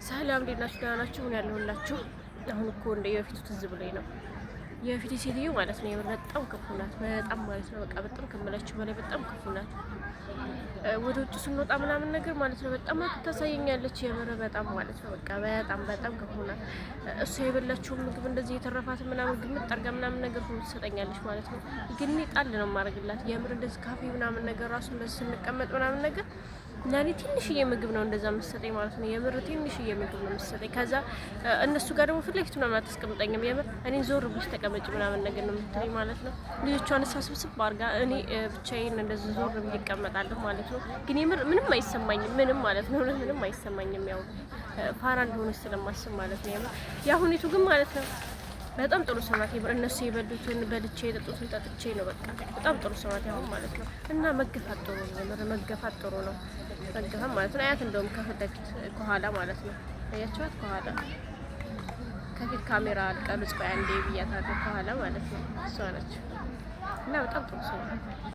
ሰላም እንዴት ናችሁ? ደህና ናችሁ? ምን ያለሁላችሁ። አሁን እኮ እንደ የፊቱ ትዝ ብሎኝ ነው። የፊቱ ሴትዮ ማለት ነው የምር በጣም ክፉ ናት። በጣም ማለት ነው በቃ በጣም ከምላችሁ በላይ በጣም ክፉ ናት። ወደ ውጭ ስንወጣ ምናምን ነገር ማለት ነው በጣም ታሳየኛለች። የምር በጣም ማለት ነው በቃ በጣም ክፉ ናት። እሷ የበላችውን ምግብ እንደዚህ የተረፋት ምናምን ግምት ጠርጋ ምናምን ነገር ሁሉ ትሰጠኛለች ማለት ነው። ግን እኔ ጣል ነው የማደርግላት። የምር እንደዚህ ካፌ ምናምን ነገር ራሱ እንደዚህ ስንቀመጥ ምናምን ነገር ለኔ ትንሽዬ ምግብ ነው እንደዛ መሰጠኝ ማለት ነው። የምር ትንሽዬ ምግብ ነው መሰጠኝ። ከዛ እነሱ ጋር ደግሞ ፊት ለፊት ምናምን አታስቀምጠኝም። የምር እኔ ዞር ብለሽ ተቀመጭ ምናምን ነገር ነው የምትለኝ ማለት ነው። ልጆቿን ሳስብስብ አድርጋ እኔ ብቻዬን እንደዚህ ዞር ብዬ እቀመጣለሁ ማለት ነው። ግን የምር ምንም አይሰማኝም፣ ምንም ማለት ነው ምንም አይሰማኝም። ያው ፋራ እንደሆነች ስለማስብ ማለት ነው። የምር ያሁኔቱ ግን ማለት ነው በጣም ጥሩ ሰው ናት። እነሱ የበሉትን በልቼ የጠጡትን ጠጥቼ ነው በቃ በጣም ጥሩ ሰው ናት ያሁን ማለት ነው። እና መገፋት ጥሩ ነው፣ የምር መገፋት ጥሩ ነው። መገፋት ማለት ነው አያት እንደውም ከፊት ለፊት ከኋላ ማለት ነው አያችኋት፣ ከኋላ ከፊት ካሜራ አልቀርጽ ቆይ አንዴ ብያታለሁ፣ ከኋላ ማለት ነው እሷ ነች። እና በጣም ጥሩ ሰው ናት።